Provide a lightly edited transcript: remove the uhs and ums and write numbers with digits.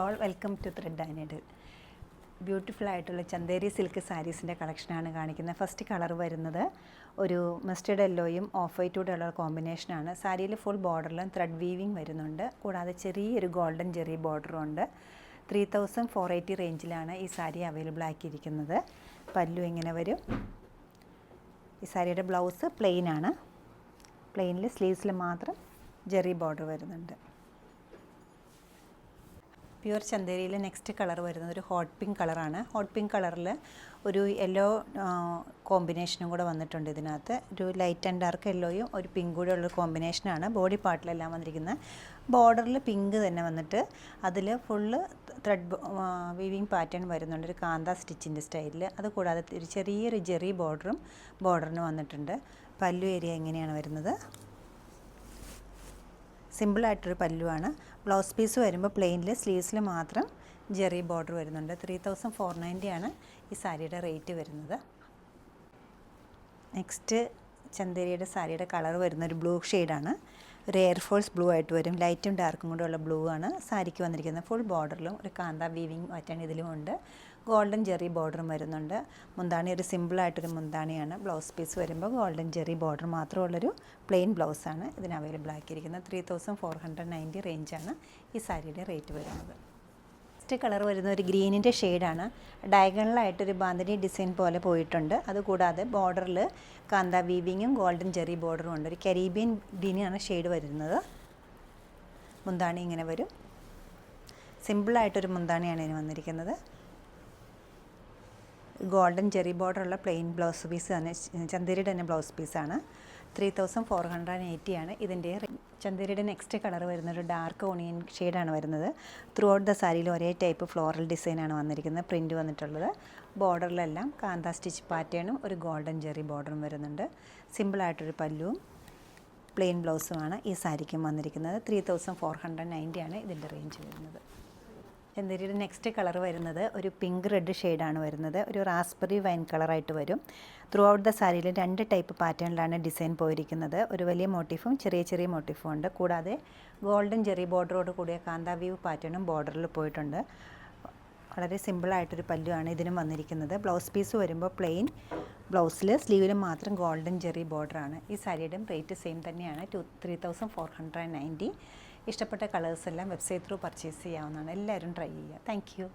All welcome to thread and needle. Beautiful ആയിട്ടുള്ള Chanderi silk സാരീസിൻ്റെ കളക്ഷനാണ് കാണിക്കുന്നത്. ഫസ്റ്റ് കളർ വരുന്നത് ഒരു മസ്റ്റേർഡ് യെല്ലോയും ഓഫ് വൈറ്റൂടെ ഉള്ള കോമ്പിനേഷനാണ്. സാരിയിൽ ഫുൾ ബോർഡറിലും ത്രെഡ് വീവിങ് വരുന്നുണ്ട്. കൂടാതെ ചെറിയൊരു ഗോൾഡൻ ജെറി ബോർഡറും ഉണ്ട്. 3480 റേഞ്ചിലാണ് ഈ സാരി അവൈലബിൾ ആക്കിയിരിക്കുന്നത്. പല്ലു ഇങ്ങനെ വരും. ഈ സാരിയുടെ ബ്ലൗസ് പ്ലെയിൻ ആണ്. പ്ലെയിനിൽ സ്ലീവ്സിൽ മാത്രം ജെറി ബോർഡർ വരുന്നുണ്ട്. പ്യുവർ ചന്തേരിയിൽ നെക്സ്റ്റ് കളർ വരുന്നത് ഒരു ഹോട്ട് പിങ്ക് കളറാണ്. ഹോട്ട് പിങ്ക് കളറിൽ ഒരു യെല്ലോ കോമ്പിനേഷനും കൂടെ വന്നിട്ടുണ്ട്. ഇതിനകത്ത് ഒരു ലൈറ്റ് ആൻഡ് ഡാർക്ക് യെല്ലോയും ഒരു പിങ്ക് കൂടെ ഉള്ള കോമ്പിനേഷനാണ് ബോഡി പാർട്ടിലെല്ലാം വന്നിരിക്കുന്നത്. ബോർഡറിൽ പിങ്ക് തന്നെ വന്നിട്ട് അതിൽ ഫുള്ള് ത്രെഡ് വീവിങ് പാറ്റേൺ വരുന്നുണ്ട്, ഒരു കാന്ത സ്റ്റിച്ചിൻ്റെ സ്റ്റൈലിൽ. അതുകൂടാതെ ഒരു ചെറിയൊരു ജെറി ബോർഡറിന് വന്നിട്ടുണ്ട്. പല്ലു ഏരിയ എങ്ങനെയാണ് വരുന്നത്, സിമ്പിളായിട്ടൊരു പല്ലുവാണ്. ബ്ലൗസ് പീസ് വരുമ്പോൾ പ്ലെയിനിൽ സ്ലീവ്സിൽ മാത്രം ജെറി ബോർഡർ വരുന്നുണ്ട്. 3490 ആണ് ഈ സാരിയുടെ റേറ്റ് വരുന്നത്. നെക്സ്റ്റ് ചന്തേരിയുടെ സാരിയുടെ കളർ വരുന്ന ഒരു ബ്ലൂ ഷെയ്ഡാണ്. ഒരു എയർഫോഴ്സ് ബ്ലൂ ആയിട്ട് വരും. ലൈറ്റും ഡാർക്കും കൂടെ ഉള്ള ബ്ലൂ ആണ് സാരിക്ക് വന്നിരിക്കുന്നത്. ഫുൾ ബോർഡറിലും ഒരു കാന്ത വീവിങ് പാറ്റേൺ ഇതിലുമുണ്ട്. ഗോൾഡൻ ജെറി ബോർഡറും വരുന്നുണ്ട്. മുന്താണി ഒരു സിമ്പിളായിട്ടൊരു മുന്താണിയാണ്. ബ്ലൗസ് പീസ് വരുമ്പോൾ ഗോൾഡൻ ജെറി ബോർഡർ മാത്രമുള്ളൊരു പ്ലെയിൻ ബ്ലൗസാണ് ഇതിന് അവൈലബിൾ ആക്കിയിരിക്കുന്നത്. 3490 റേഞ്ചാണ് ഈ സാരിയുടെ റേറ്റ് വരുന്നത്. നെക്സ്റ്റ് കളർ വരുന്ന ഒരു ഗ്രീനിൻ്റെ ഷെയ്ഡാണ്. ഡയഗണലായിട്ടൊരു ബാന്തിനി ഡിസൈൻ പോലെ പോയിട്ടുണ്ട്. അതുകൂടാതെ ബോർഡറിൽ കാന്ത വീവിങ്ങും ഗോൾഡൻ ജെറി ബോർഡറും ഉണ്ട്. ഒരു കരീബിയൻ ഗ്രീനാണ് ഷെയ്ഡ് വരുന്നത്. മുന്താണി ഇങ്ങനെ വരും. സിമ്പിളായിട്ടൊരു മുന്താണിയാണ് ഇതിന് വന്നിരിക്കുന്നത്. ഗോൾഡൻ ജെറി ബോർഡറുള്ള പ്ലെയിൻ ബ്ലൗസ് പീസ് തന്നെ, ചന്തേരിയുടെ തന്നെ ബ്ലൗസ് പീസാണ്. 3480 ആണ് ഇതിൻ്റെ. ചന്തേരിയുടെ നെക്സ്റ്റ് കളർ വരുന്നൊരു ഡാർക്ക് ഓണിയൻ ഷെയ്ഡാണ് വരുന്നത്. ത്രൂ ഔട്ട് ദ സാരിയിൽ ഒരേ ടൈപ്പ് ഫ്ലോറൽ ഡിസൈനാണ് വന്നിരിക്കുന്നത്. പ്രിൻറ്റ് വന്നിട്ടുള്ളത്. ബോർഡറിലെല്ലാം കാന്ത സ്റ്റിച്ച് പാറ്റേണും ഒരു ഗോൾഡൻ ജെറി ബോർഡറും വരുന്നുണ്ട്. സിമ്പിളായിട്ടൊരു പല്ലുവും പ്ലെയിൻ ബ്ലൗസുമാണ് ഈ സാരിക്കും വന്നിരിക്കുന്നത്. 3490 ആണ് ഇതിൻ്റെ റേഞ്ച് വരുന്നത്. ചന്തേരിയുടെ നെക്സ്റ്റ് കളർ വരുന്നത് ഒരു പിങ്ക് റെഡ് ഷെയ്ഡാണ് വരുന്നത്. ഒരു റാസ്ബെറി വൈൻ കളറായിട്ട് വരും. ത്രൂ ഔട്ട് ദ സാരിയിൽ 2 ടൈപ്പ് പാറ്റേണിലാണ് ഡിസൈൻ പോയിരിക്കുന്നത്. ഒരു വലിയ മോട്ടീഫും ചെറിയ മോട്ടീഫും ഉണ്ട്. കൂടാതെ ഗോൾഡൻ ജെറി ബോർഡറോട് കൂടിയ കാന്ത വീവ് പാറ്റേണും ബോർഡറിൽ പോയിട്ടുണ്ട്. വളരെ സിമ്പിളായിട്ടൊരു പല്ലുവാണ് ഇതിനും വന്നിരിക്കുന്നത്. ബ്ലൗസ് പീസ് വരുമ്പോൾ പ്ലെയിൻ ബ്ലൗസിൽ സ്ലീവിലും മാത്രം ഗോൾഡൻ ജെറി ബോർഡറാണ്. ഈ സാരിയുടെയും റേറ്റ് സെയിം തന്നെയാണ്, 3490. ഇഷ്ടപ്പെട്ട കളേഴ്സ് എല്ലാം വെബ്സൈറ്റ് ത്രൂ പർച്ചേസ് ചെയ്യാവുന്നതാണ്. എല്ലാവരും ട്രൈ ചെയ്യുക. Thank you.